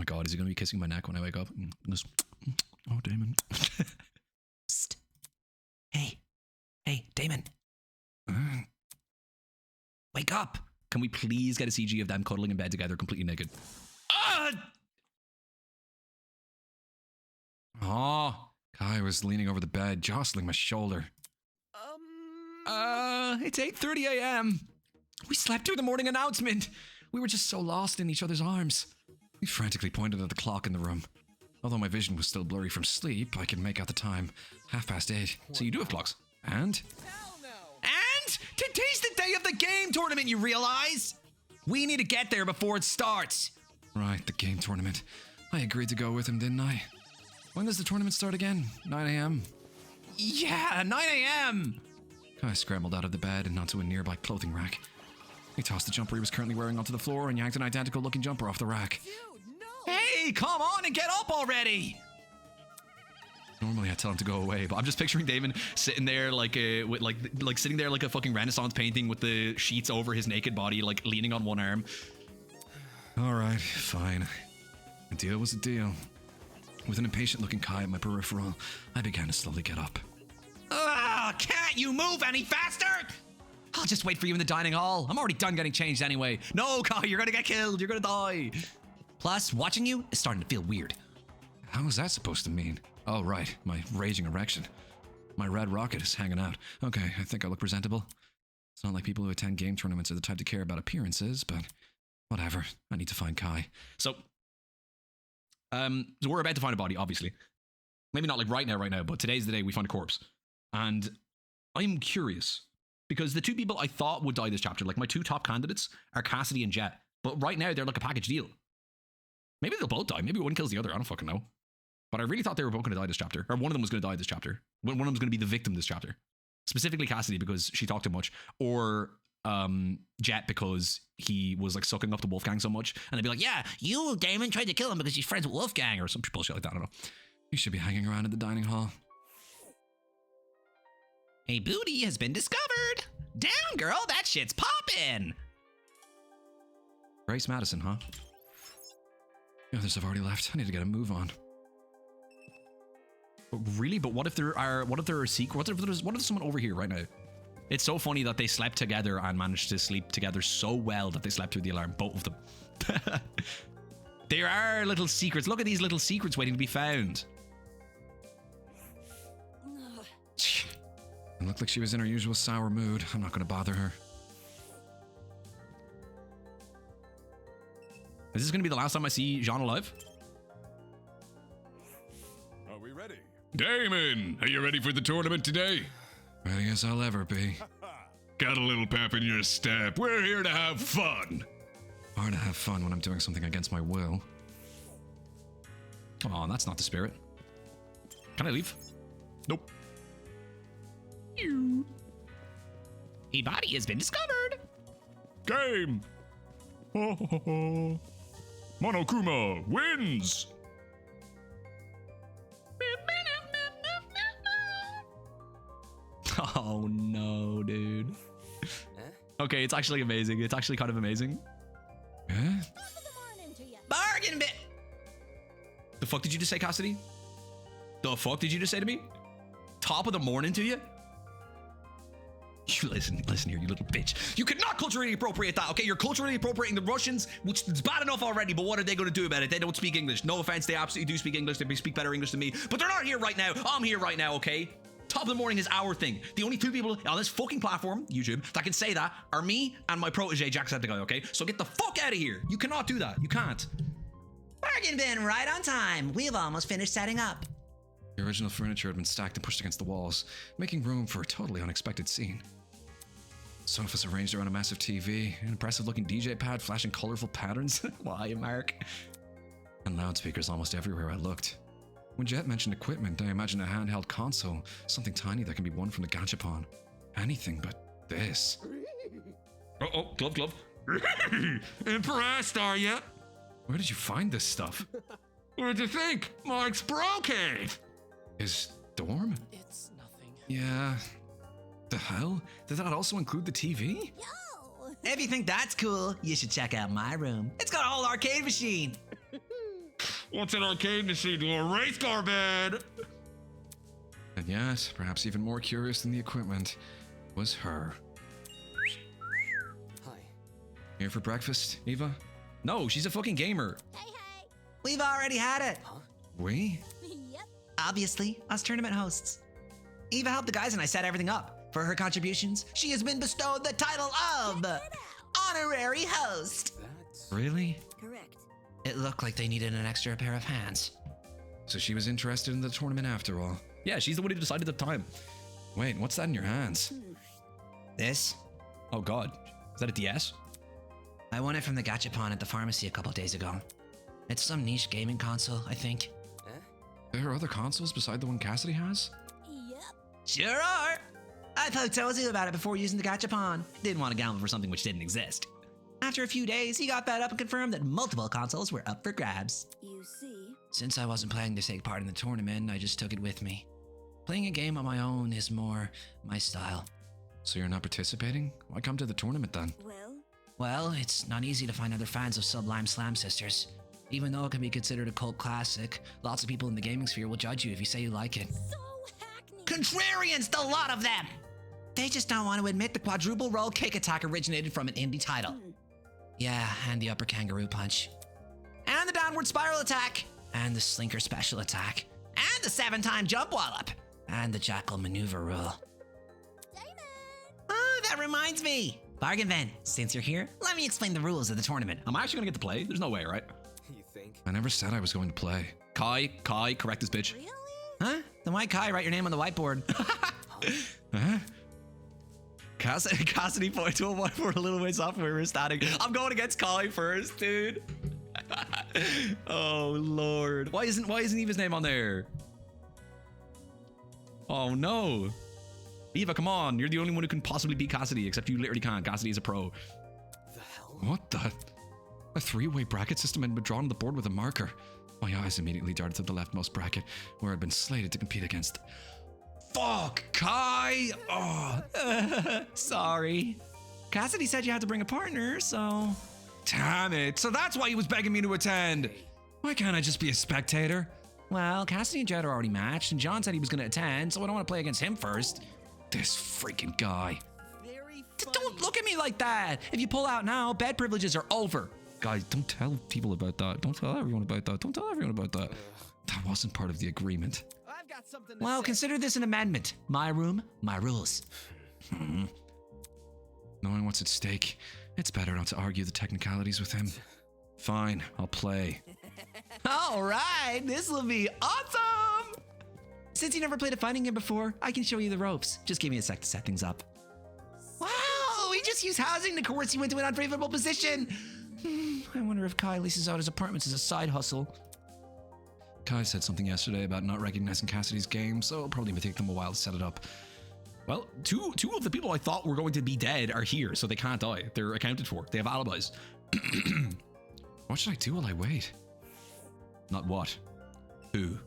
god, is he going to be kissing my neck when I wake up? Oh, Damon. Psst. Hey, Damon. Wake up. Can we please get a CG of them cuddling in bed together completely naked? Oh, Kai was leaning over the bed, jostling my shoulder. It's 8:30 a.m. We slept through the morning announcement. We were just so lost in each other's arms. We frantically pointed at the clock in the room. Although my vision was still blurry from sleep, I could make out the time. 8:30. So you do have clocks. And? Hell no. And? Today's the day of the game tournament, you realize? We need to get there before it starts. Right, the game tournament. I agreed to go with him, didn't I? When does the tournament start again? 9 a.m.? Yeah, 9 a.m. I scrambled out of the bed and onto a nearby clothing rack. He tossed the jumper he was currently wearing onto the floor and yanked an identical looking jumper off the rack. Dude, no. Hey, come on and get up already! Normally I tell him to go away, but I'm just picturing Damon sitting there like sitting there like a fucking Renaissance painting with the sheets over his naked body, like leaning on one arm. All right, fine. A deal was a deal. With an impatient looking Kai at my peripheral, I began to slowly get up. Can't you move any faster? I'll just wait for you in the dining hall. I'm already done getting changed anyway. No, Kai, you're gonna get killed. You're gonna die. Plus, watching you is starting to feel weird. How is that supposed to mean? Oh, right, my raging erection. My red rocket is hanging out. Okay, I think I look presentable. It's not like people who attend game tournaments are the type to care about appearances, but whatever. I need to find Kai. So we're about to find a body, obviously. Maybe not like right now, but today's the day we find a corpse. And I'm curious, because the two people I thought would die this chapter, like my two top candidates, are Cassidy and Jet. But right now, they're like a package deal. Maybe they'll both die. Maybe one kills the other. I don't fucking know. But I really thought they were both going to die this chapter. Or one of them was going to die this chapter. One of them was going to be the victim this chapter. Specifically Cassidy, because she talked too much. Or Jet, because he was like sucking up to Wolfgang so much. And they'd be like, yeah, you, Damon, tried to kill him because he's friends with Wolfgang. Or some bullshit like that. I don't know. You should be hanging around in the dining hall. A booty has been discovered. Down, girl. That shit's poppin'. Grace Madison, huh? The others have already left. I need to get a move on. But really? But what if there are secrets? What if there's someone over here right now? It's so funny that they slept together and managed to sleep together so well that they slept through the alarm. Both of them. There are little secrets. Look at these little secrets waiting to be found. It looked like she was in her usual sour mood. I'm not going to bother her. Is this going to be the last time I see Jean alive? Are we ready? Damon, are you ready for the tournament today? Ready as I'll ever be. Got a little pep in your step. We're here to have fun. Hard to have fun when I'm doing something against my will. Come on, that's not the spirit. Can I leave? Nope. A body has been discovered. Game. Ho, ho, ho, ho. Monokuma wins. Oh no, dude. Okay, it's actually amazing. It's actually kind of amazing. Huh? Bargain bit. The fuck did you just say, Cassidy? The fuck did you just say to me? Top of the morning to you? You listen here, you little bitch. You cannot culturally appropriate that, okay? You're culturally appropriating the Russians, which is bad enough already, but what are they going to do about it? They don't speak English. No offense, they absolutely do speak English. They speak better English than me, but they're not here right now. I'm here right now, okay? Top of the morning is our thing. The only two people on this fucking platform, YouTube, that can say that are me and my protege, Jacksepticeye, okay? So get the fuck out of here. You cannot do that. You can't. Bargain bin right on time. We've almost finished setting up. The original furniture had been stacked and pushed against the walls, making room for a totally unexpected scene. Sofas arranged around a massive TV, an impressive-looking DJ pad flashing colorful patterns. Why, Mark? And loudspeakers almost everywhere I looked. When Jet mentioned equipment, I imagined a handheld console, something tiny that can be won from the gachapon. Anything but this. Oh, glove. Impressed, are you? Where did you find this stuff? What'd you think? Mark's broke it. His dorm? It's nothing. Yeah. The hell? Did that also include the TV? If you think that's cool, you should check out my room. It's got a whole arcade machine. What's an arcade machine to a race car bed? And yet, perhaps even more curious than the equipment, was her. Hi. Here for breakfast, Eva? No, she's a fucking gamer. Hey, hey. We've already had it. We? Yep. Obviously, us tournament hosts. Eva helped the guys and I set everything up. For her contributions, she has been bestowed the title of Honorary Host. That's Really? Correct. It looked like they needed an extra pair of hands. So she was interested in the tournament after all. Yeah, she's the one who decided at the time. Wait, what's that in your hands? This? Oh god. Is that a DS? I won it from the gachapon at the pharmacy a couple days ago. It's some niche gaming console, I think. There are other consoles beside the one Cassidy has? Yep. Sure are. I told you about it before using the gachapon. Didn't want to gamble for something which didn't exist. After a few days, he got fed up and confirmed that multiple consoles were up for grabs. You see? Since I wasn't planning to take part in the tournament, I just took it with me. Playing a game on my own is more my style. So you're not participating? Why come to the tournament then? Well, it's not easy to find other fans of Sublime Slam Sisters. Even though it can be considered a cult classic, lots of people in the gaming sphere will judge you if you say you like it. So hackneyed. Contrarians, the lot of them! They just don't want to admit the quadruple roll kick attack originated from an indie title. Yeah, and the upper kangaroo punch. And the downward spiral attack. And the slinker special attack. And the 7-time jump wallop. And the jackal maneuver rule. Damon. Oh, that reminds me. Bargain Bin, since you're here, let me explain the rules of the tournament. I'm actually gonna get to play? There's no way, right? You think? I never said I was going to play. Kai, correct this bitch. Really? Huh? Then why Kai write your name on the whiteboard? Huh? Cassidy pointed to a whiteboard a little ways off where we were standing. I'm going against Kai first, dude. Oh lord. Why isn't Eva's name on there? Oh no. Eva, come on. You're the only one who can possibly beat Cassidy, except you literally can't. Cassidy is a pro. The hell? What the? A three-way bracket system had been drawn on the board with a marker. My eyes immediately darted to the leftmost bracket, where I'd been slated to compete against. Fuck, Kai! Oh, sorry. Cassidy said you had to bring a partner, so... Damn it, so that's why he was begging me to attend. Why can't I just be a spectator? Well, Cassidy and Jed are already matched, and John said he was going to attend, so I don't want to play against him first. This freaking guy. Very Don't look at me like that. If you pull out now, bed privileges are over. Guys, don't tell people about that. Don't tell everyone about that. Don't tell everyone about that. That wasn't part of the agreement. I've got something to Well, say. consider this an amendment. My room, my rules. Knowing what's at stake, it's better not to argue the technicalities with him. Fine, I'll play. All right, this will be awesome! Since you never played a fighting game before, I can show you the ropes. Just give me a sec to set things up. Wow, we just used housing to coerce you into an unfavorable position. I wonder if Kai leases out his apartments as a side hustle. Kai said something yesterday about not recognizing Cassidy's game, so it'll probably take them a while to set it up. Well, two of the people I thought were going to be dead are here, so they can't die. They're accounted for. They have alibis. What should I do while I wait? Not what. Who?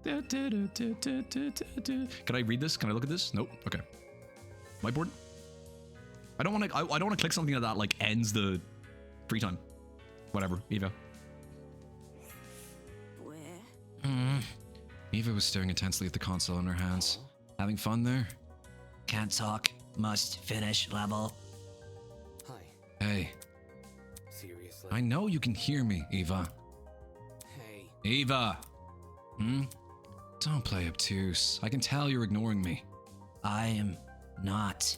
Can I read this? Can I look at this? Nope. Okay. Whiteboard? I don't want to click something that like ends the free time. Whatever. Eva. Where? Eva was staring intensely at the console in her hands. Having fun there? Can't talk. Must finish level. Hi. Hey, Seriously? I know you can hear me, Eva. Hey. Eva! Don't play obtuse. I can tell you're ignoring me. I am not.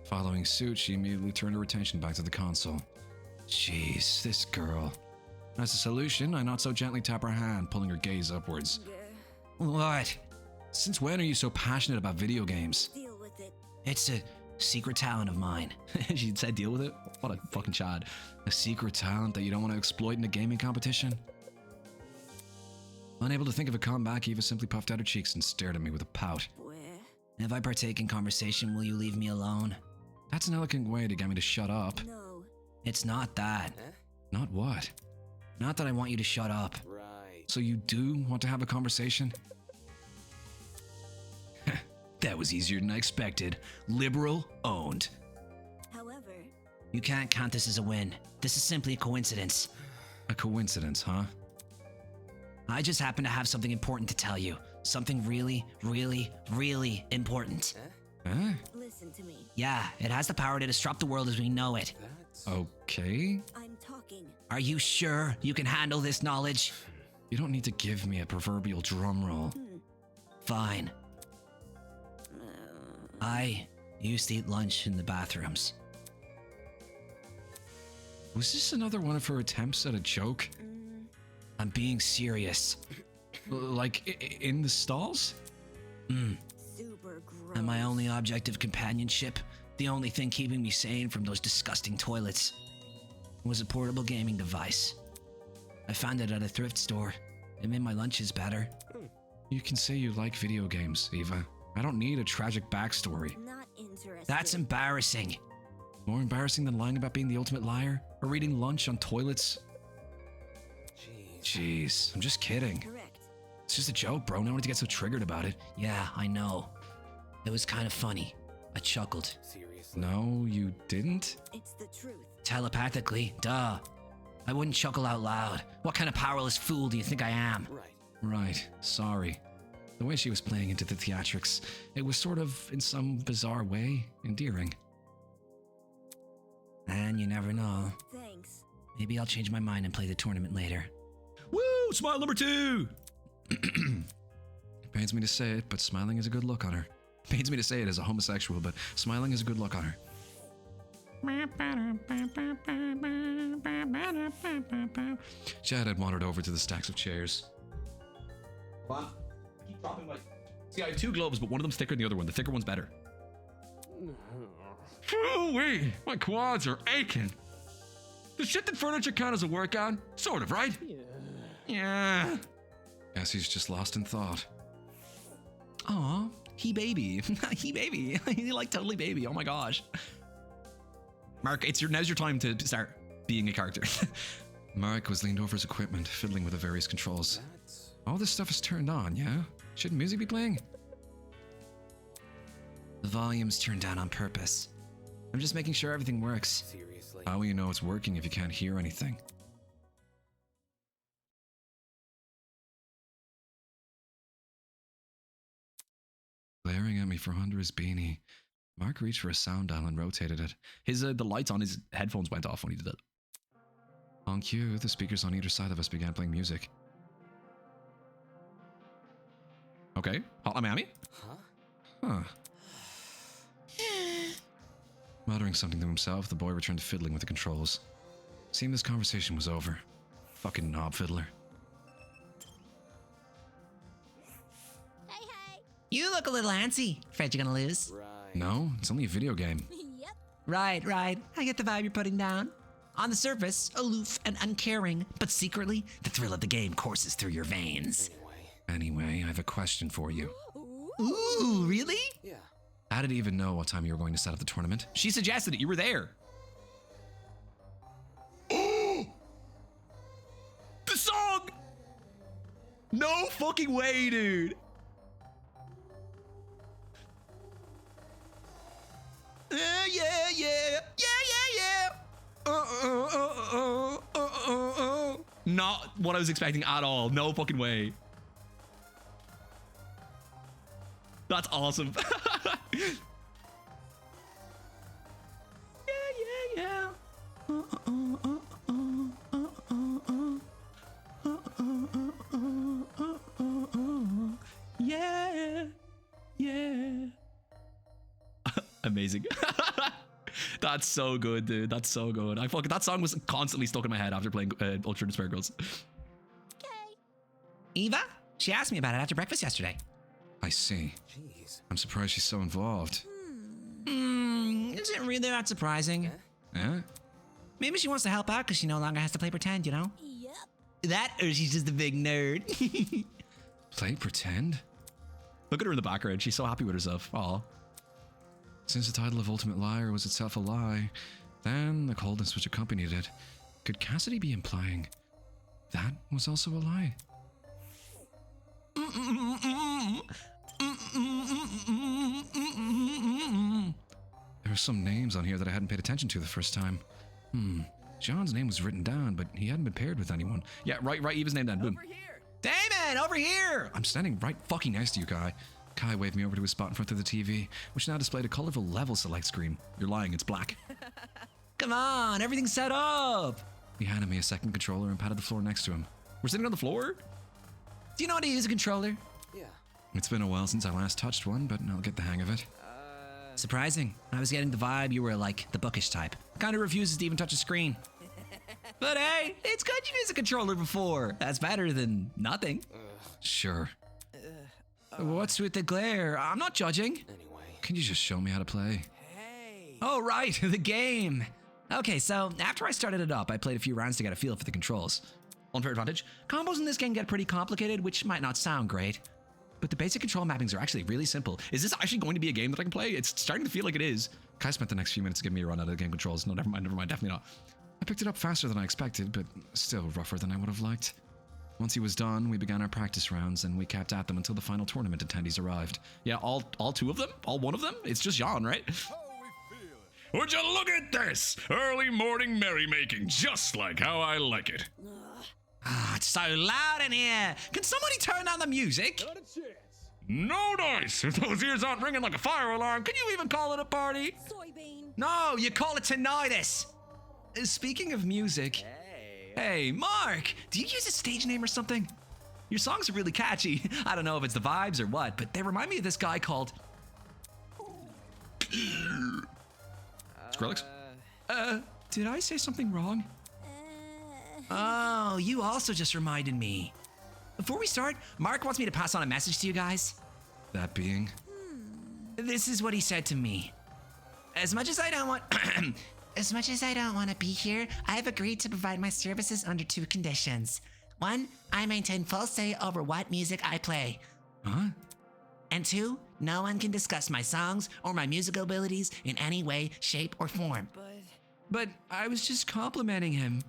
Following suit, she immediately turned her attention back to the console. Jeez, this girl. As a solution, I not so gently tap her hand, pulling her gaze upwards. What? Since when are you so passionate about video games? Deal with it. It's a secret talent of mine. She said deal with it? What a fucking chad. A secret talent that you don't want to exploit in a gaming competition? Unable to think of a comeback, Eva simply puffed out her cheeks and stared at me with a pout. Where? If I partake in conversation, will you leave me alone? That's an elegant way to get me to shut up. No. It's not that. Huh? Not what? Not that I want you to shut up. Right. So you do want to have a conversation? That was easier than I expected. Liberal owned. However, You can't count this as a win. This is simply a coincidence. A coincidence, huh? I just happen to have something important to tell you. Something really, really, really important. Huh? Listen to me. Yeah, it has the power to disrupt the world as we know it. That's... Okay. I'm talking. Are you sure you can handle this knowledge? You don't need to give me a proverbial drum roll. Fine. I used to eat lunch in the bathrooms. Was this another one of her attempts at a joke? I'm being serious. Like in the stalls? Super gross. And my only object of companionship, the only thing keeping me sane from those disgusting toilets, was a portable gaming device. I found it at a thrift store. It made my lunches better. You can say you like video games, Eva. I don't need a tragic backstory. Not interested. That's embarrassing. More embarrassing than lying about being the ultimate liar? Or eating lunch on toilets? Jeez. Jeez, I'm just kidding. Correct. It's just a joke, bro. No one to get so triggered about it. Yeah, I know. It was kind of funny. I chuckled. Seriously. No, you didn't? It's the truth. Telepathically, duh. I wouldn't chuckle out loud. What kind of powerless fool do you think I am? Right. Right, sorry. The way she was playing into the theatrics, it was sort of, in some bizarre way, endearing. And you never know. Thanks. Maybe I'll change my mind and play the tournament later. Woo! Smile number 2! Pains me to say it, but smiling is a good look on her. Pains me to say it as a homosexual, but smiling is a good look on her. Chad had wandered over to the stacks of chairs. What? I keep dropping my... See, I have 2 globes, but one of them's thicker than the other one. The thicker one's better. Wee! My quads are aching. Does shifting furniture count as a workout? Sort of, right? Yeah. Guess he's just lost in thought. Aw, he baby. He baby. He like totally baby. Oh my gosh. Mark, now's your time to start being a character. Mark was leaned over his equipment, fiddling with the various controls. That's... All this stuff is turned on, yeah? Shouldn't music be playing? The volume's turned down on purpose. I'm just making sure everything works. Seriously. How will you know it's working if you can't hear anything? Glaring at me from under his beanie, Mark reached for a sound dial and rotated it. The lights on his headphones went off when he did it. On cue, the speakers on either side of us began playing music. Okay, Hotline Miami? Huh? Huh. Muttering something to himself, the boy returned to fiddling with the controls. Seemed this conversation was over. Fucking knob fiddler. Hey, hey. You look a little antsy. Afraid you're gonna lose? Right. No, it's only a video game. Yep. Right. I get the vibe you're putting down. On the surface, aloof and uncaring, but secretly, the thrill of the game courses through your veins. Anyway, I have a question for you. Ooh, really? Yeah. How did he even know what time you were going to set up the tournament? She suggested it. You were there. The song! No fucking way, dude. Yeah. Not what I was expecting at all. No fucking way. That's awesome. Yeah. Yeah. Amazing. That's so good, dude. That's so good. That song was constantly stuck in my head after playing Ultra Despair Girls. Okay. Eva? She asked me about it after breakfast yesterday. I see. Jeez. I'm surprised she's so involved. Is it really that surprising? Yeah? Maybe she wants to help out because she no longer has to play pretend, you know? Yep. That, or she's just a big nerd. Play pretend? Look at her in the background. She's so happy with herself. Aw. Since the title of Ultimate Liar was itself a lie, then the coldness which accompanied it, could Cassidy be implying that was also a lie? There were some names on here that I hadn't paid attention to the first time. John's name was written down, but he hadn't been paired with anyone. Yeah, right, Eva's name down. Boom. Over here. Damon, over here! I'm standing right fucking next to you, Kai. Kai waved me over to his spot in front of the TV, which now displayed a colorful level select screen. You're lying, it's black. Come on, everything's set up. He handed me a second controller and patted the floor next to him. We're sitting on the floor? Do you know how to use a controller? Yeah. It's been a while since I last touched one, but I'll get the hang of it. Surprising. I was getting the vibe you were like the bookish type. Kind of refuses to even touch a screen. But hey, it's good you've used a controller before. That's better than nothing. Sure. What's with the glare? I'm not judging. Anyway. Can you just show me how to play? Oh, right, the game. Okay, so after I started it up, I played a few rounds to get a feel for the controls. Unfair advantage. Combos in this game get pretty complicated, which might not sound great. But the basic control mappings are actually really simple. Is this actually going to be a game that I can play? It's starting to feel like it is. Kai spent the next few minutes giving me a run out of the game controls. No, never mind, definitely not. I picked it up faster than I expected, but still rougher than I would have liked. Once he was done, we began our practice rounds, and we kept at them until the final tournament attendees arrived. Yeah, all two of them? All one of them? It's just Jan, right? Would you look at this? Early morning merrymaking, just like how I like it. Ah, it's so loud in here. Can somebody turn down the music? No dice! If those ears aren't ringing like a fire alarm, Can you even call it a party? Soybean. No, you call it tinnitus. Speaking of music. Hey, Mark, do you use a stage name or something? Your songs are really catchy. I don't know if it's the vibes or what, but they remind me of this guy called... Skrillex? Did I say something wrong? Oh, you also just reminded me. Before we start, Mark wants me to pass on a message to you guys. That being? This is what he said to me. As much as I don't want... As much as I don't want to be here, I have agreed to provide my services under 2 conditions. 1, I maintain full say over what music I play. Huh? And 2, no one can discuss my songs or my musical abilities in any way, shape, or form. But I was just complimenting him.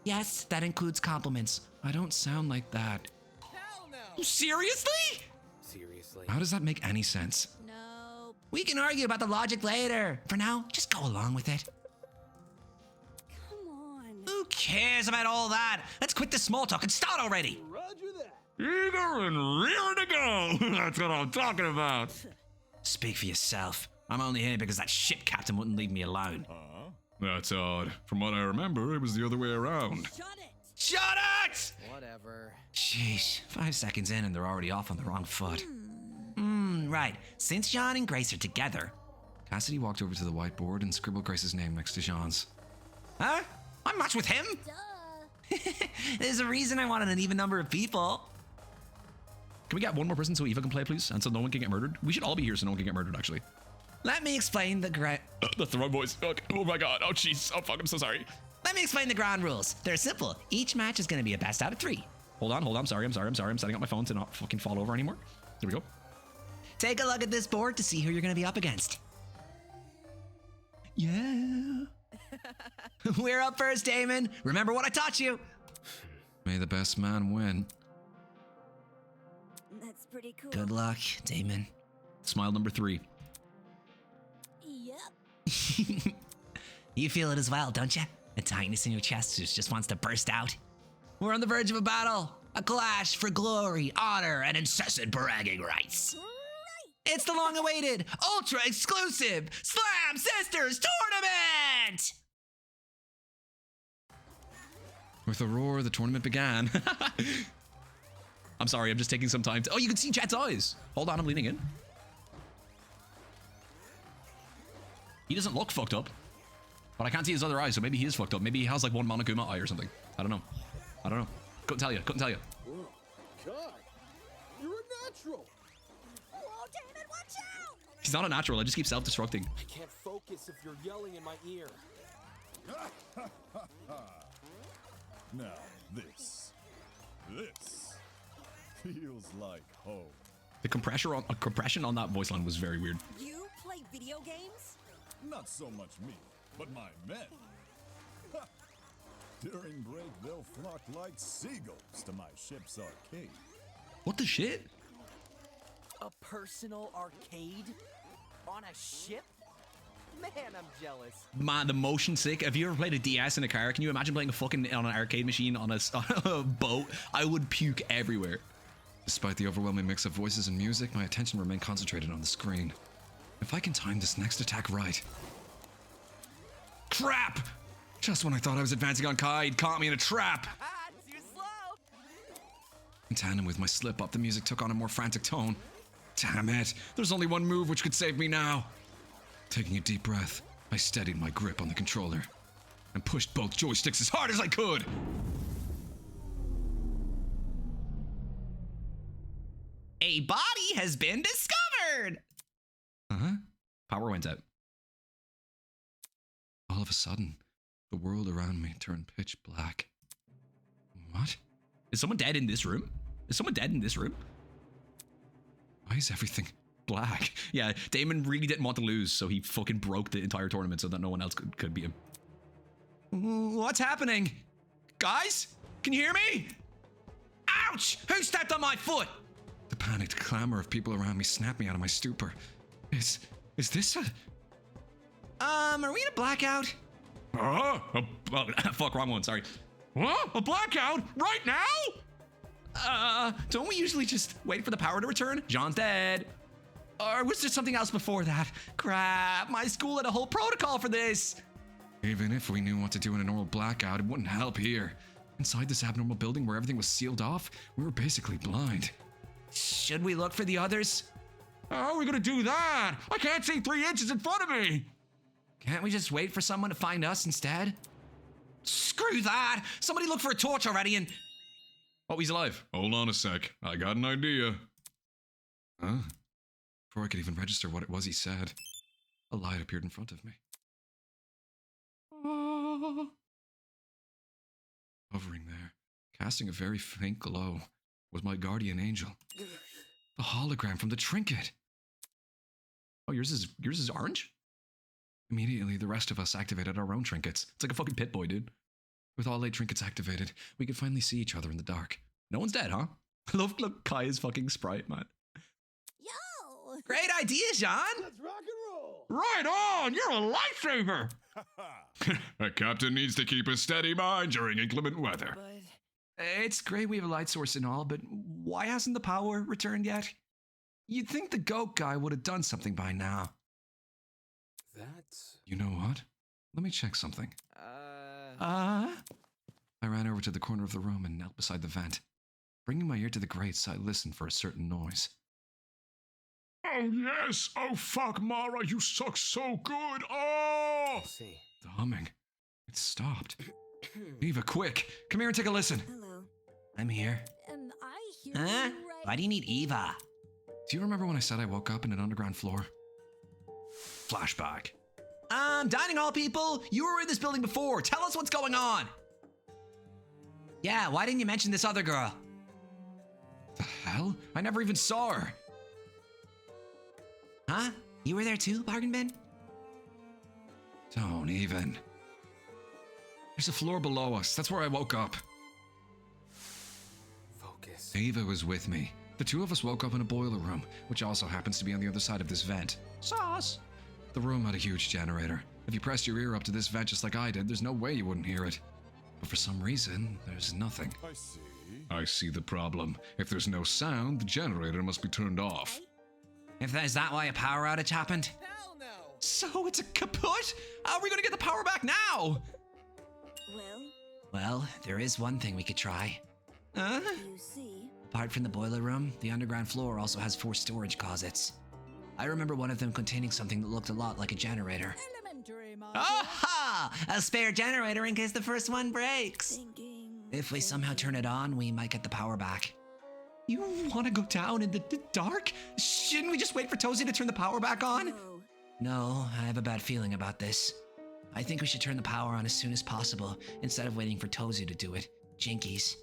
Yes, that includes compliments. I don't sound like that. Seriously? Seriously. How does that make any sense? No. We can argue about the logic later. For now, just go along with it. Come on. Who cares about all that? Let's quit the small talk and start already. Eager and rearing to go. That's what I'm talking about. Speak for yourself. I'm only here because that ship captain wouldn't leave me alone. That's odd. From what I remember, it was the other way around. Shut it. Shut it! Whatever. Sheesh, 5 seconds in and they're already off on the wrong foot. Right. Since Jean and Grace are together. Cassidy walked over to the whiteboard and scribbled Grace's name next to Jean's. Huh? I'm matched with him? Duh. There's a reason I wanted an even number of people. Can we get one more person so Eva can play, please? And so no one can get murdered? We should all be here so no one can get murdered, actually. Let me explain the That's the wrong voice. Okay. Oh my god. Oh jeez. Oh fuck, I'm so sorry. Let me explain the ground rules. They're simple. Each match is going to be a best out of 3. Hold on. I'm sorry. I'm setting up my phone to not fucking fall over anymore. There we go. Take a look at this board to see who you're going to be up against. Yeah. We're up first, Damon. Remember what I taught you. May the best man win. That's pretty cool. Good luck, Damon. Smile number 3. Yep. You feel it as well, don't you? A tightness in your chest just wants to burst out. We're on the verge of a battle. A clash for glory, honor, and incessant bragging rights. Right. It's the long-awaited, ultra-exclusive Slam Sisters Tournament! With a roar, the tournament began. I'm sorry, I'm just taking some time to... Oh, you can see Chat's eyes. Hold on, I'm leaning in. He doesn't look fucked up. But I can't see his other eyes, so maybe he is fucked up. Maybe he has like one Monokuma eye or something. I don't know. Couldn't tell you. Whoa, God, you're a natural. Whoa, Damon, watch out! He's not a natural, I just keep self-destructing. I can't focus if you're yelling in my ear. Now this feels like home. The compression on that voice line was very weird. You play video games? Not so much me, but my men. Ha! During break, they'll flock like seagulls to my ship's arcade. What the shit? A personal arcade? On a ship? Man, I'm jealous. Man, the motion sick. Have you ever played a DS in a car? Can you imagine playing a fucking on an arcade machine on a boat? I would puke everywhere. Despite the overwhelming mix of voices and music, my attention remained concentrated on the screen. If I can time this next attack right... Crap! Just when I thought I was advancing on Kai, he'd caught me in a trap. Ah, too slow. In tandem with my slip-up, the music took on a more frantic tone. Damn it! There's only one move which could save me now! Taking a deep breath, I steadied my grip on the controller and pushed both joysticks as hard as I could! A body has been discovered! Huh? Power went out. All of a sudden, the world around me turned pitch black. What? Is someone dead in this room? Is someone dead in this room? Why is everything... Black. Yeah, Damon really didn't want to lose, so he fucking broke the entire tournament so that no one else could beat him. What's happening? Guys? Can you hear me? Ouch! Who stepped on my foot? The panicked clamor of people around me snapped me out of my stupor. Is this a... Are we in a blackout? Fuck, wrong one, sorry. What? A blackout? Right now? Don't we usually just wait for the power to return? John's dead. Or was there something else before that? Crap, my school had a whole protocol for this. Even if we knew what to do in a normal blackout, it wouldn't help here. Inside this abnormal building where everything was sealed off, we were basically blind. Should we look for the others? How are we gonna do that? I can't see 3 inches in front of me. Can't we just wait for someone to find us instead? Screw that! Somebody look for a torch already and... Oh, he's alive. Hold on a sec. I got an idea. Huh? Before I could even register what it was he said, a light appeared in front of me. Hovering there, casting a very faint glow, was my guardian angel. The hologram from the trinket. Oh, yours is orange? Immediately, the rest of us activated our own trinkets. It's like a fucking pit boy, dude. With all 8 trinkets activated, we could finally see each other in the dark. No one's dead, huh? Love Kai's fucking sprite, man. Yo! Great idea, John! Let's rock and roll! Right on! You're a lifesaver! A captain needs to keep a steady mind during inclement weather. But It's great we have a light source and all, but why hasn't the power returned yet? You'd think the goat guy would have done something by now. that's... You know what? Let me check something. Uh? I ran over to the corner of the room and knelt beside the vent. Bringing my ear to the grates, I listened for a certain noise. Oh, yes! Oh, fuck, Mara, you suck so good! Oh! see. The humming. It stopped. Eva, quick! Come here and take a listen. Hello. I'm here. Am I here Huh? right? Why do you need Eva? Do you remember when I said I woke up in an underground floor? Flashback. Dining hall people, you were in this building before. Tell us what's going on. Yeah, why didn't you mention this other girl? The hell? I never even saw her. Huh? You were there too, Bargain Bin? Don't even. There's a floor below us. That's where I woke up. Focus. Ava was with me. The two of us woke up in a boiler room, which also happens to be on the other side of this vent. Sauce. The room had a huge generator. If you pressed your ear up to this vent just like I did, there's no way you wouldn't hear it. But for some reason, there's nothing. I see. I see the problem. If there's no sound, the generator must be turned off. Is that why a power outage happened? Hell no! So it's a kaput? How are we gonna get the power back now? Well, Well, there is one thing we could try. you see. Apart from the boiler room, the underground floor also has 4 storage closets. I remember one of them containing something that looked a lot like a generator. Elementary, my Aha! A spare generator in case the first one breaks. thinking. If we somehow turn it on, we might get the power back. You want to go down in the dark? Shouldn't we just wait for Tozy to turn the power back on? No. No, I have a bad feeling about this. I think we should turn the power on as soon as possible, instead of waiting for Tozy to do it. Jinkies.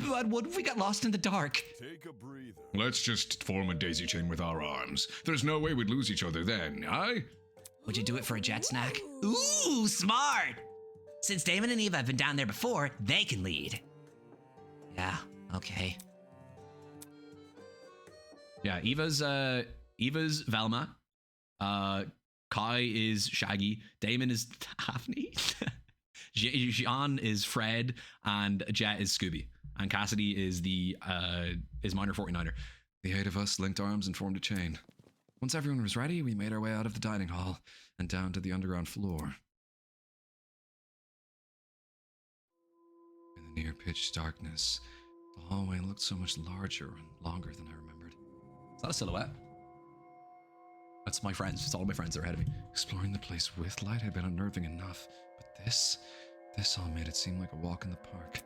But what if we got lost in the dark? Take a breather. Let's just form a daisy chain with our arms. There's no way we'd lose each other then, aye? Would you do it for a jet snack? Ooh, smart! Since Damon and Eva have been down there before, they can lead. Yeah, okay. Yeah, Eva's Velma. Kai is Shaggy. Damon is Daphne. Jean is Fred, and Jet is Scooby, and Cassidy is is Minor 49er. The 8 of us linked arms and formed a chain. Once everyone was ready, we made our way out of the dining hall and down to the underground floor. In the near pitch darkness, the hallway looked so much larger and longer than I remembered. Is that a silhouette? That's my friends. It's all my friends that are ahead of me. Exploring the place with light had been unnerving enough, but this all made it seem like a walk in the park.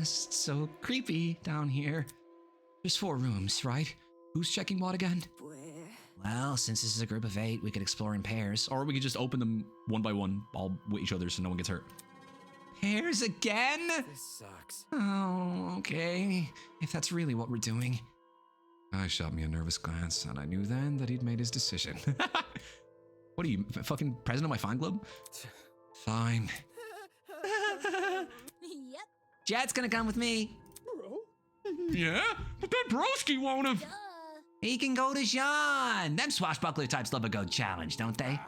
It's so creepy down here. There's 4 rooms, right? Who's checking what again? Well, since this is a group of 8, we could explore in pairs. Or we could just open them one by one, all with each other so no one gets hurt. Pairs again? This sucks. Oh, okay. If that's really what we're doing. I shot me a nervous glance, and I knew then that he'd made his decision. What are you, fucking president of my fan club? Fine. Yep. Jet's gonna come with me. Yeah? But that broski won't have... He can go to Jean. Them swashbuckler types love a good challenge, don't they?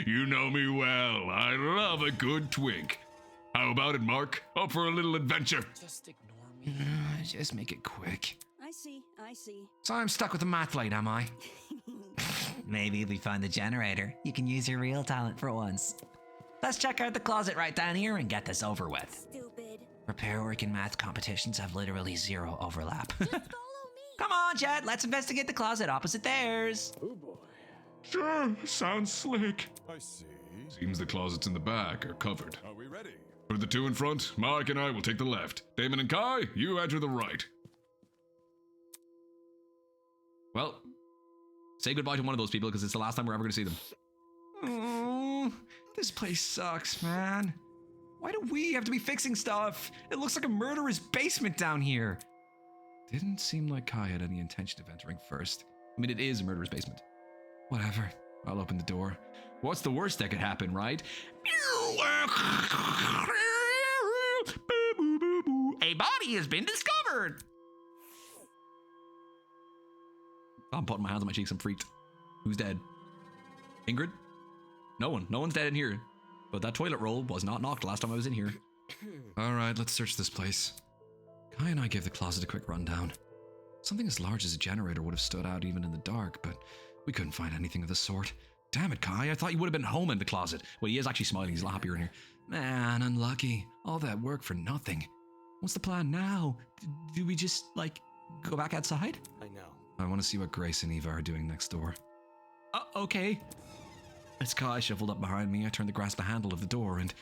You know me well. I love a good twink. How about it, Mark? Up for a little adventure? Just ignore me. Just make it quick. I see. So I'm stuck with the math light, am I? Maybe if we find the generator, you can use your real talent for once. Let's check out the closet right down here and get this over with. Stupid. Repair work and math competitions have literally 0 overlap. Follow me. Come on, Jet, let's investigate the closet opposite theirs. Oh boy. Sure, sounds slick. I see. Seems the closets in the back are covered. Are we ready? For the 2 in front, Mark and I will take the left. Damon and Kai, you enter the right. Well, say goodbye to one of those people because it's the last time we're ever going to see them. Oh, this place sucks, man. Why do we have to be fixing stuff? It looks like a murderer's basement down here. Didn't seem like Kai had any intention of entering first. I mean, it is a murderer's basement. Whatever. I'll open the door. What's the worst that could happen, right? A body has been discovered. I'm putting my hands on my cheeks. I'm freaked. Who's dead? Ingrid? No one. No one's dead in here. But that toilet roll was not knocked last time I was in here. All right, let's search this place. Kai and I gave the closet a quick rundown. Something as large as a generator would have stood out even in the dark, but we couldn't find anything of the sort. Damn it, Kai. I thought you would have been home in the closet. Well, he is actually smiling. He's a lot happier in here. Man, unlucky. All that work for nothing. What's the plan now? Do we just, like, go back outside? I know. I want to see what Grace and Eva are doing next door. Okay. As Kai shuffled up behind me, I turned to grasp the handle of the door and...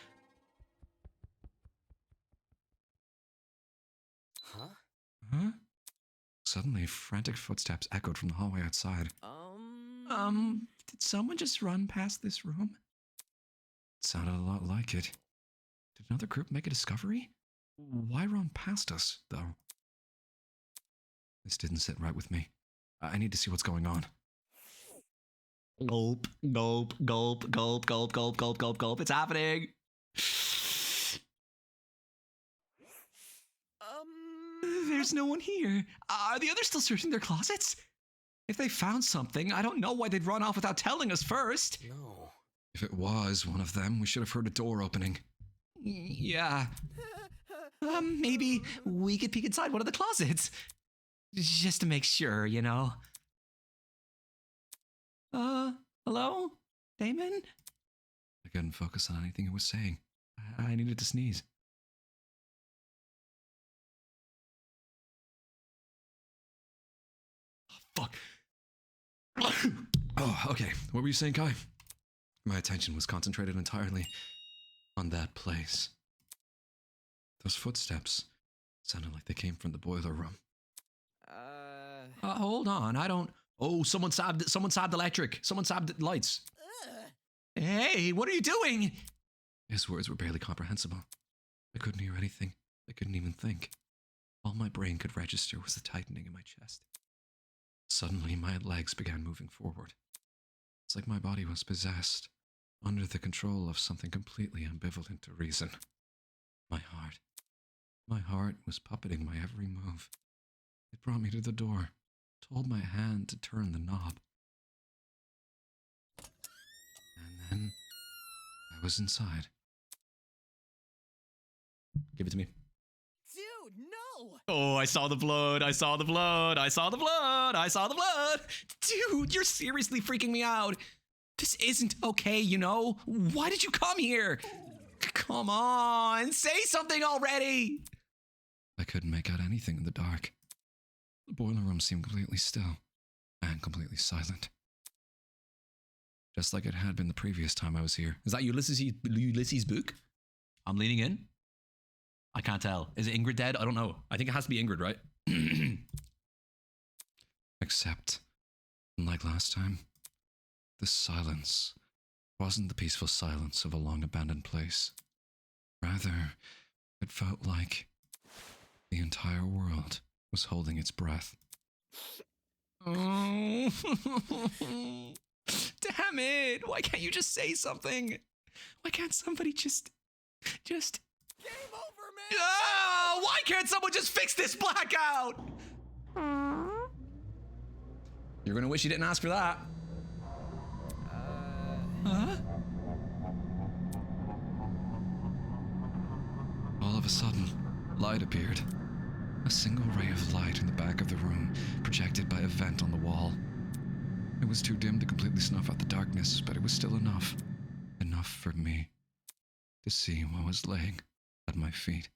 Huh? Suddenly, frantic footsteps echoed from the hallway outside. Did someone just run past this room? It sounded a lot like it. Did another group make a discovery? Why run past us, though? This didn't sit right with me. I need to see what's going on. Gulp, gulp, gulp, gulp, gulp, gulp, gulp, gulp, gulp. It's happening. There's no one here. Are the others still searching their closets? If they found something, I don't know why they'd run off without telling us first. No. If it was one of them, we should have heard a door opening. Yeah. Maybe we could peek inside one of the closets. Just to make sure, you know. Hello? Damon? I couldn't focus on anything it was saying. I needed to sneeze. Fuck. Oh, okay. What were you saying, Kai? My attention was concentrated entirely on that place. Those footsteps sounded like they came from the boiler room. Hold on, I don't... Oh, someone sabbed electric. Someone sabbed lights. Hey, what are you doing? His words were barely comprehensible. I couldn't hear anything. I couldn't even think. All my brain could register was the tightening in my chest. Suddenly, my legs began moving forward. It's like my body was possessed, under the control of something completely ambivalent to reason. My heart. My heart was puppeting my every move. It brought me to the door, told my hand to turn the knob. I was inside. Give it to me. Dude, no! Oh, I saw the blood. I saw the blood. I saw the blood. I saw the blood. Dude, you're seriously freaking me out. This isn't okay, you know? Why did you come here? Come on, say something already. I couldn't make out anything in the dark. The boiler room seemed completely still and completely silent. Just like it had been the previous time I was here. Is that Ulysses' book? I'm leaning in. I can't tell. Is it Ingrid dead? I don't know. I think it has to be Ingrid, right? Except, unlike last time, the silence wasn't the peaceful silence of a long abandoned place. Rather, it felt like the entire world was holding its breath. Oh. Damn it. Why can't you just say something? Why can't somebody just... Game over, man! Oh, why can't someone just fix this blackout? You're gonna wish you didn't ask for that. Huh? All of a sudden, light appeared. A single ray of light in the back of the room, projected by a vent on the wall. It was too dim to completely snuff out the darkness, but it was still enough. Enough for me to see what was laying at my feet.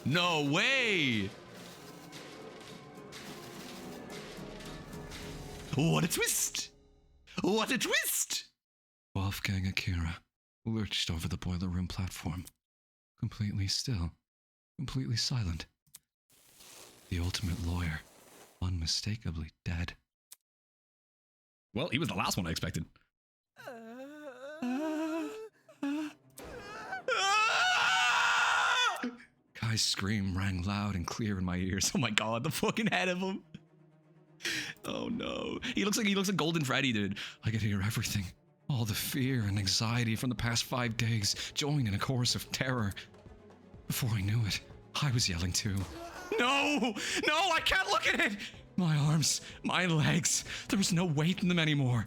No way! What a twist! What a twist! Wolfgang Akira lurched over the boiler room platform, completely still, completely silent. The ultimate lawyer, unmistakably dead. Well, he was the last one I expected. Kai's scream rang loud and clear in my ears. Oh my god, the fucking head of him. Oh no. He looks like Golden Freddy, dude. I could hear everything. All the fear and anxiety from the past 5 days joined in a chorus of terror. Before I knew it, I was yelling too. No! No, I can't look at it! My arms, my legs, there was no weight in them anymore.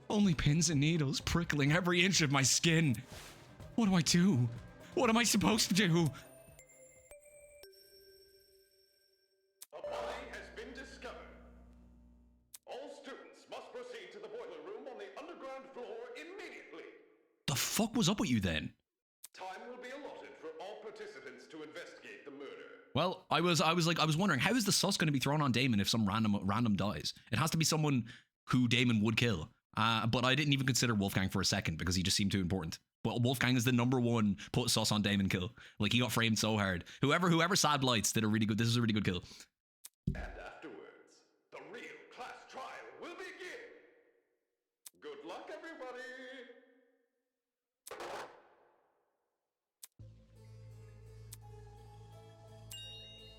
Only pins and needles prickling every inch of my skin. What do I do? What am I supposed to do? A body has been discovered. All students must proceed to the boiler room on the underground floor immediately. The fuck was up with you then? Time will be allotted for all participants to investigate the murder. Well, I was wondering, how is the sus going to be thrown on Damon if some random dies? It has to be someone who Damon would kill. But I didn't even consider Wolfgang for a second because he just seemed too important. But Wolfgang is the #1 put sus on Damon kill. Like, he got framed so hard. Whoever Sad Blights did a really good. This is a really good kill. And afterwards, the real class trial will begin. Good luck, everybody.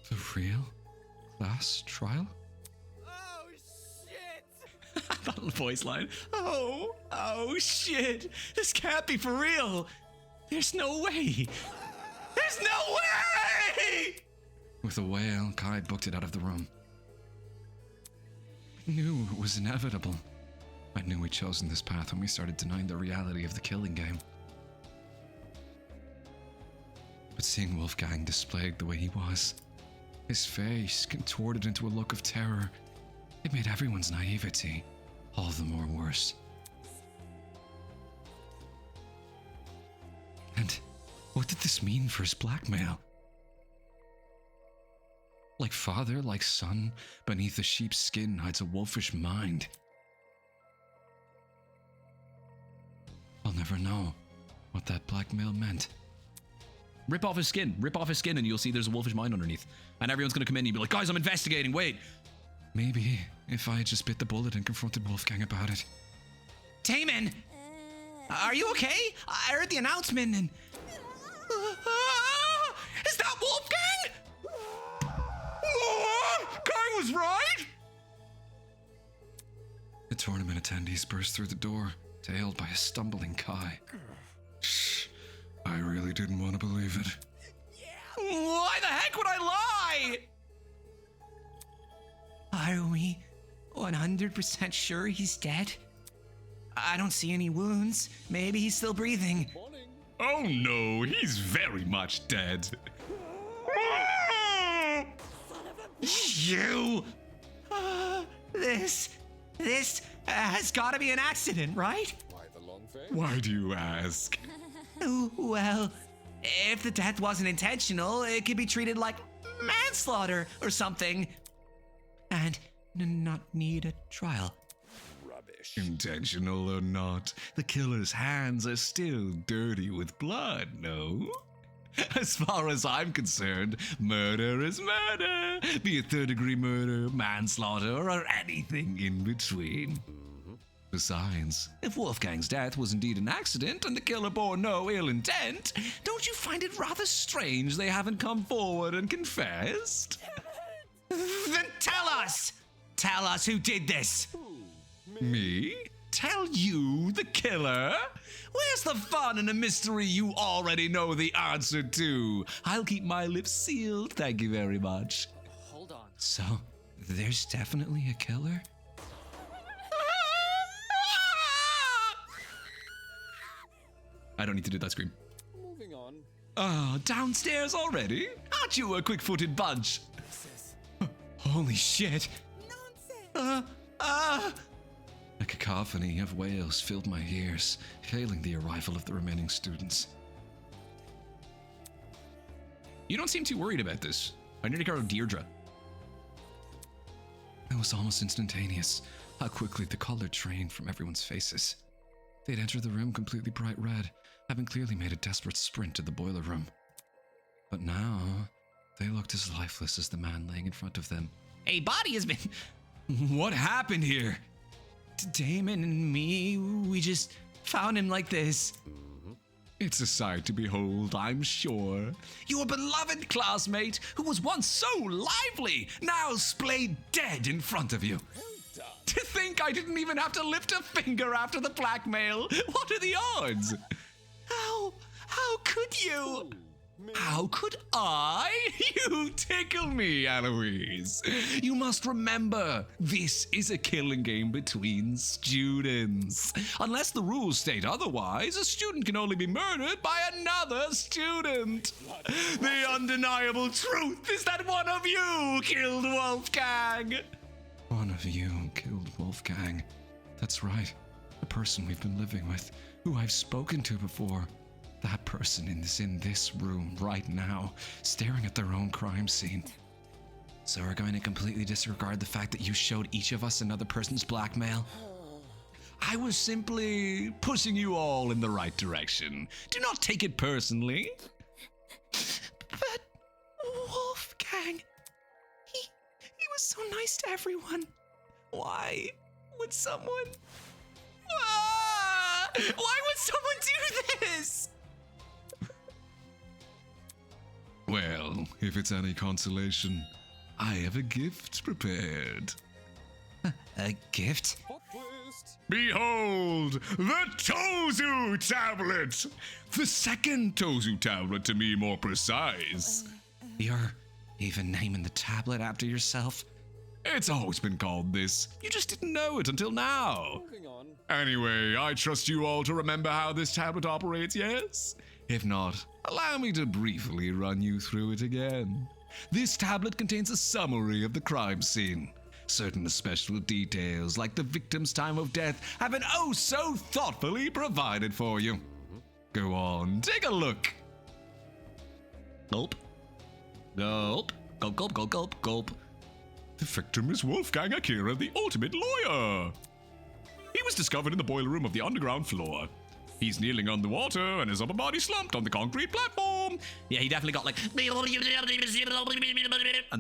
The real class trial? Oh, shit! That little voice line. Oh shit. This can't be for real. There's no way. There's no way! With a wail, Kai booked it out of the room. I knew it was inevitable. I knew we'd chosen this path when we started denying the reality of the killing game. But seeing Wolfgang displayed the way he was, his face contorted into a look of terror, it made everyone's naivety all the more worse. And what did this mean for his blackmail? Like father, like son, beneath a sheep's skin hides a wolfish mind. I'll never know what that blackmail meant. Rip off his skin, and you'll see there's a wolfish mind underneath. And everyone's gonna come in and be like, guys, I'm investigating, wait. Maybe if I had just bit the bullet and confronted Wolfgang about it. Damon! Are you okay? I heard the announcement and... Is that Wolfgang? Kai was right! The tournament attendees burst through the door, tailed by a stumbling Kai. Shh, I really didn't want to believe it. Why the heck would I lie? Are we 100% sure he's dead? I don't see any wounds. Maybe he's still breathing. Oh no, he's very much dead. You! This has got to be an accident, right? Why do you ask? Well, if the death wasn't intentional, it could be treated like manslaughter or something. And not need a trial. Intentional or not, the killer's hands are still dirty with blood, no? As far as I'm concerned, murder is murder, be it third-degree murder, manslaughter, or anything in between. Besides, if Wolfgang's death was indeed an accident and the killer bore no ill intent, don't you find it rather strange they haven't come forward and confessed? Then tell us! Tell us who did this! Me? Tell you, the killer? Where's the fun in a mystery you already know the answer to? I'll keep my lips sealed, thank you very much. Hold on. So, there's definitely a killer? I don't need to do that scream. Moving on. Ah, downstairs already? Aren't you a quick-footed bunch? Holy shit! A cacophony of wails filled my ears, hailing the arrival of the remaining students. You don't seem too worried about this. I nearly called Deirdre. It was almost instantaneous how quickly the color drained from everyone's faces. They'd entered the room completely bright red, having clearly made a desperate sprint to the boiler room. But now, they looked as lifeless as the man laying in front of them. A body has been... What happened here? Damon and me, we just found him like this. It's a sight to behold, I'm sure. Your beloved classmate, who was once so lively, now splayed dead in front of you. To think I didn't even have to lift a finger after the blackmail. What are the odds? How could you? How could I? You tickle me, Eloise. You must remember, this is a killing game between students. Unless the rules state otherwise, a student can only be murdered by another student. The undeniable truth is that one of you killed Wolfgang. One of you killed Wolfgang. That's right. The person we've been living with, who I've spoken to before. That person is in this room right now, staring at their own crime scene. So we're going to completely disregard the fact that you showed each of us another person's blackmail? I was simply pushing you all in the right direction. Do not take it personally. But Wolfgang, he was so nice to everyone. Why would someone... Why would someone do this? Well, if it's any consolation, I have a gift prepared. A gift? Behold, the Tozu tablet! The second Tozu tablet, to be more precise. You're even naming the tablet after yourself? It's always been called this. You just didn't know it until now. Anyway, I trust you all to remember how this tablet operates, yes? If not, allow me to briefly run you through it again. This tablet contains a summary of the crime scene. Certain special details, like the victim's time of death, have been oh so thoughtfully provided for you. Go on, take a look. Gulp. Gulp. Gulp, gulp, gulp, gulp, gulp. The victim is Wolfgang Akira, the ultimate lawyer. He was discovered in the boiler room of the underground floor. He's kneeling on the water and his upper body slumped on the concrete platform. Yeah, he definitely got like... And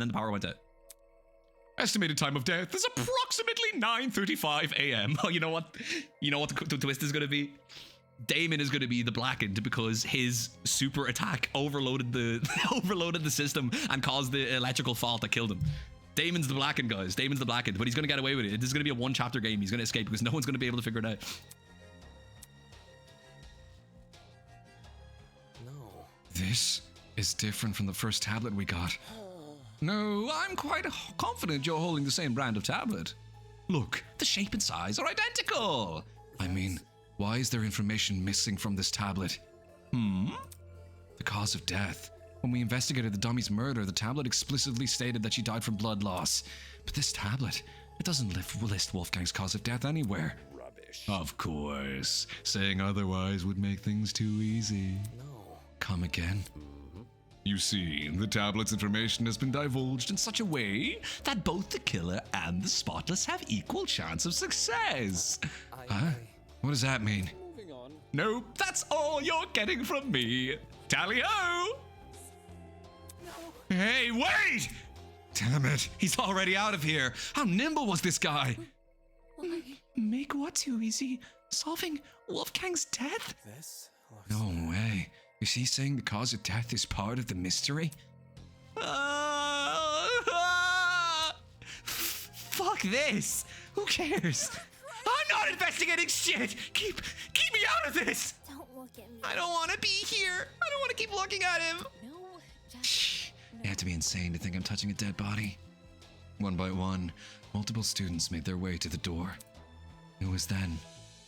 then the power went out. Estimated time of death is approximately 9:35 a.m. Oh, you know what? You know what the twist is going to be? Damon is going to be the blackened because his super attack overloaded the system and caused the electrical fault that killed him. Damon's the blackened, guys. Damon's the blackened, but he's going to get away with it. This is going to be a one-chapter game. He's going to escape because no one's going to be able to figure it out. This is different from the first tablet we got. No, I'm quite confident you're holding the same brand of tablet. Look, the shape and size are identical. I mean, why is there information missing from this tablet? The cause of death. When we investigated the dummy's murder, the tablet explicitly stated that she died from blood loss. But this tablet, it doesn't list Wolfgang's cause of death anywhere. Rubbish. Of course. Saying otherwise would make things too easy. No. Come again? You see, the tablet's information has been divulged in such a way that both the killer and the spotless have equal chance of success. Huh? What does that mean? Moving on. Nope, that's all you're getting from me. Tally-ho! Hey, wait! Damn it, he's already out of here. How nimble was this guy? Make what too easy? Solving Wolfgang's death? This looks... No way. Is he saying the cause of death is part of the mystery? Fuck this! Who cares? I'm not investigating shit! Keep me out of this! Don't look at me. I don't want to be here. I don't want to keep looking at him. No, just... Shh. You have to be insane to think I'm touching a dead body. One by one, multiple students made their way to the door. It was then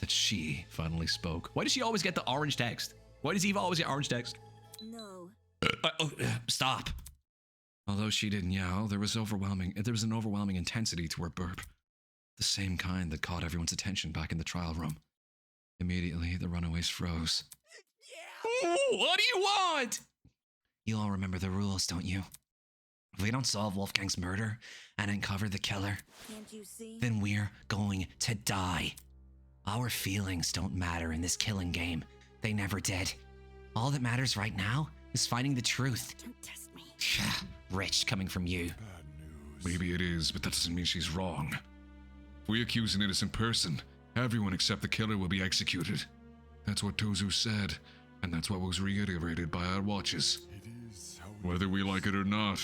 that she finally spoke. Why does she always get the orange text? Why does Eva always get orange text? No. Stop. Although she didn't yell, there was an overwhelming intensity to her burp. The same kind that caught everyone's attention back in the trial room. Immediately, the runaways froze. What do you want? You all remember the rules, don't you? If we don't solve Wolfgang's murder and uncover the killer, Can't you see? then we're going to die. Our feelings don't matter in this killing game. They never did. All that matters right now is finding the truth. Don't test me. Rich coming from you. Bad news. Maybe it is, but that doesn't mean she's wrong. If we accuse an innocent person, everyone except the killer will be executed. That's what Tozu said, and that's what was reiterated by our watches. It is how it Whether we like it or not,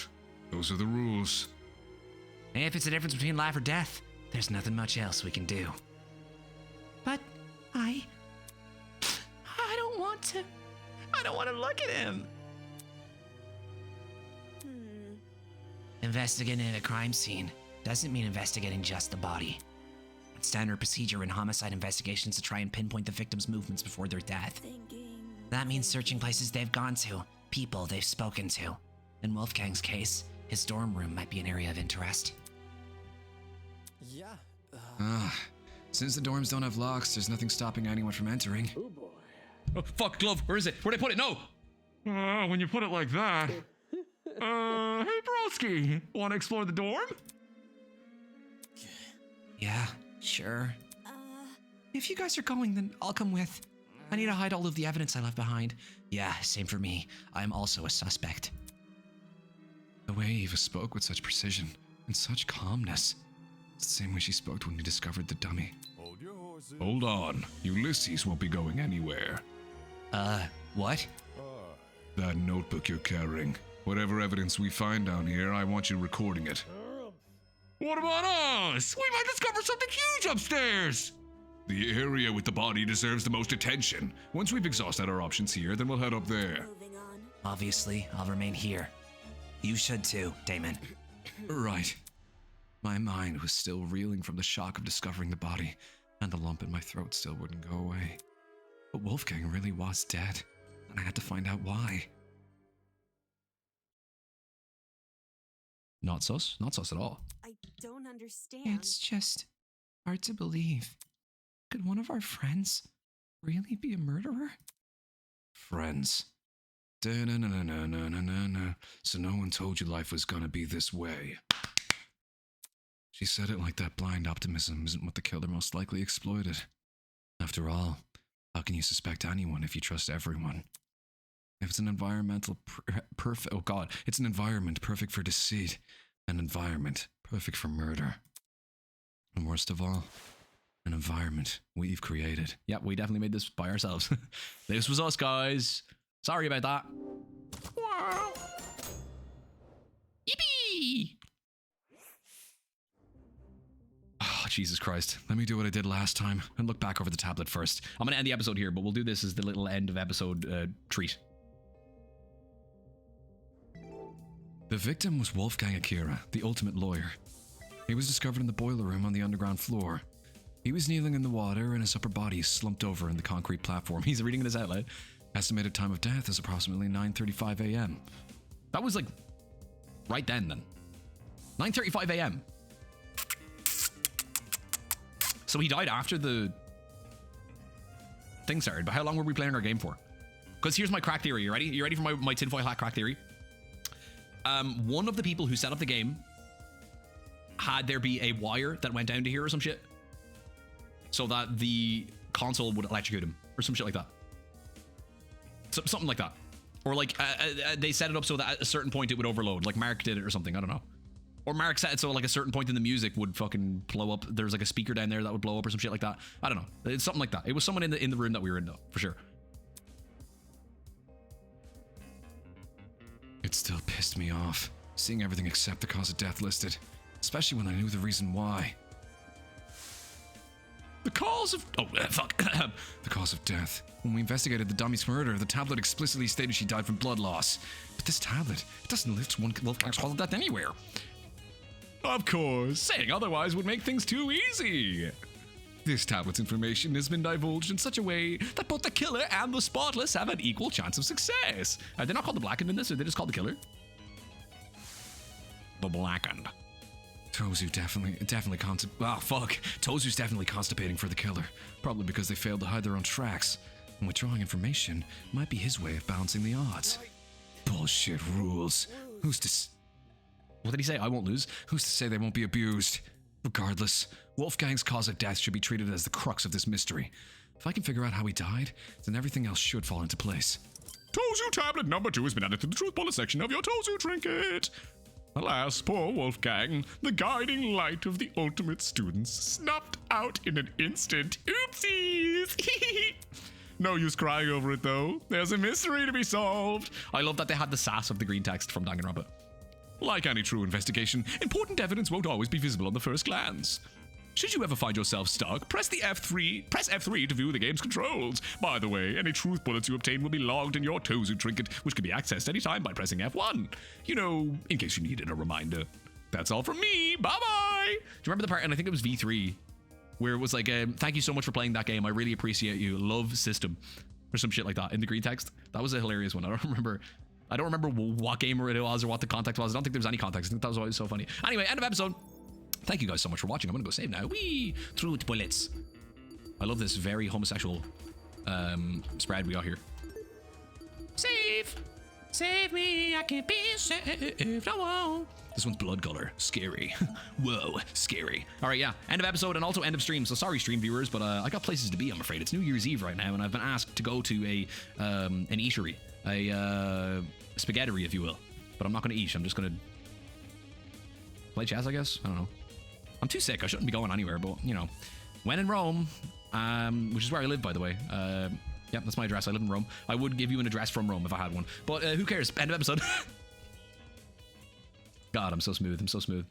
those are the rules. And if it's the difference between life or death, there's nothing much else we can do. But I don't want to. I don't want to look at him. Investigating a crime scene doesn't mean investigating just the body. It's standard procedure in homicide investigations to try and pinpoint the victim's movements before their death. Thinking. That means searching places they've gone to, people they've spoken to. In Wolfgang's case, his dorm room might be an area of interest. Yeah. Since the dorms don't have locks, there's nothing stopping anyone from entering. Oh boy. Oh, fuck, glove. Where is it? Where'd I put it? No. When you put it like that. Hey, broski, want to explore the dorm? Yeah, sure. If you guys are going, then I'll come with. I need to hide all of the evidence I left behind. Yeah, same for me. I'm also a suspect. The way Eva spoke with such precision and such calmness. It's the same way she spoke when we discovered the dummy. Hold your horses. Hold on, Ulysses won't be going anywhere. What? That notebook you're carrying. Whatever evidence we find down here, I want you recording it. What about us? We might discover something huge upstairs! The area with the body deserves the most attention. Once we've exhausted our options here, then we'll head up there. Moving on. Obviously, I'll remain here. You should too, Damon. Right. My mind was still reeling from the shock of discovering the body, and the lump in my throat still wouldn't go away. But Wolfgang really was dead, and I had to find out why. Not sus. Not sus at all. I don't understand. It's just hard to believe. Could one of our friends really be a murderer? Friends. Da-na-na-na-na-na-na-na. So no one told you life was gonna be this way. She said it like that blind optimism isn't what the killer most likely exploited. After all, how can you suspect anyone if you trust everyone? If it's an environmental perfect, oh god, it's an environment perfect for deceit, an environment perfect for murder. And worst of all, an environment we've created. Yeah, we definitely made this by ourselves. This was us, guys. Sorry about that. Wow. Yippee! Oh, Jesus Christ. Let me do what I did last time and look back over the tablet first. I'm going to end the episode here, but we'll do this as the little end of episode treat. The victim was Wolfgang Akira, the ultimate lawyer. He was discovered in the boiler room on the underground floor. He was kneeling in the water and his upper body slumped over in the concrete platform. He's reading this out loud. Estimated time of death is approximately 9:35 a.m. That was like right then. 9:35 a.m. So he died after the thing started. But how long were we playing our game for? Because here's my crack theory. You ready? You ready for my tinfoil hat crack theory? One of the people who set up the game had there be a wire that went down to here or some shit, so that the console would electrocute him or some shit like that. Something like that. Or like they set it up so that at a certain point it would overload. Like Mark did it or something. I don't know. Or Mark set it so like a certain point in the music would fucking blow up. There's like a speaker down there that would blow up or some shit like that. I don't know. It's something like that. It was someone in the room that we were in though, for sure. It still pissed me off, seeing everything except the cause of death listed, especially when I knew the reason why. The cause of... Oh, fuck. The cause of death. When we investigated the dummy's murder, the tablet explicitly stated she died from blood loss. But this tablet, it doesn't list Wolfgang's cause of death anywhere. Of course. Saying otherwise would make things too easy. This tablet's information has been divulged in such a way That both the killer and the spotless have an equal chance of success. Are they not called the Blackened in this, or they just called the killer? The Blackened. Tozu's definitely constipating for the killer, probably because they failed to hide their own tracks, and withdrawing information might be his way of balancing the odds. Bullshit rules. What did he say? I won't lose. Who's to say they won't be abused? Regardless, Wolfgang's cause of death should be treated as the crux of this mystery. If I can figure out how he died, then everything else should fall into place. Tozu tablet number 2 has been added to the truth bullet section of your Tozu trinket. Alas, poor Wolfgang, the guiding light of the ultimate students, snuffed out in an instant. Oopsies! No use crying over it, though. There's a mystery to be solved. I love that they had the sass of the green text from Danganronpa. Like any true investigation, important evidence won't always be visible on the first glance. Should you ever find yourself stuck, press F3 to view the game's controls. By the way, any truth bullets you obtain will be logged in your Tozu trinket, which can be accessed anytime by pressing F1. You know, in case you needed a reminder. That's all from me. Bye-bye! Do you remember the part, and I think it was V3, where it was like, thank you so much for playing that game. I really appreciate you. Love system. Or some shit like that in the green text. That was a hilarious one. I don't remember what game it was or what the context was. I don't think there was any context. I think that was always so funny. Anyway, end of episode. Thank you guys so much for watching. I'm gonna go save now. Wee! Truth bullets. I love this very homosexual spread we got here. Save! Save me, I can't be saved. I won't. This one's blood color. Scary. Whoa, scary. All right, yeah. End of episode and also end of stream. So sorry, stream viewers, but I got places to be, I'm afraid. It's New Year's Eve right now, and I've been asked to go to an eatery. A spaghettery, if you will. But I'm not going to eat. I'm just going to play chess, I guess. I don't know. I'm too sick. I shouldn't be going anywhere, but, you know. When in Rome, which is where I live, by the way. Yeah, that's my address. I live in Rome. I would give you an address from Rome if I had one. But who cares? End of episode. God, I'm so smooth. I'm so smooth.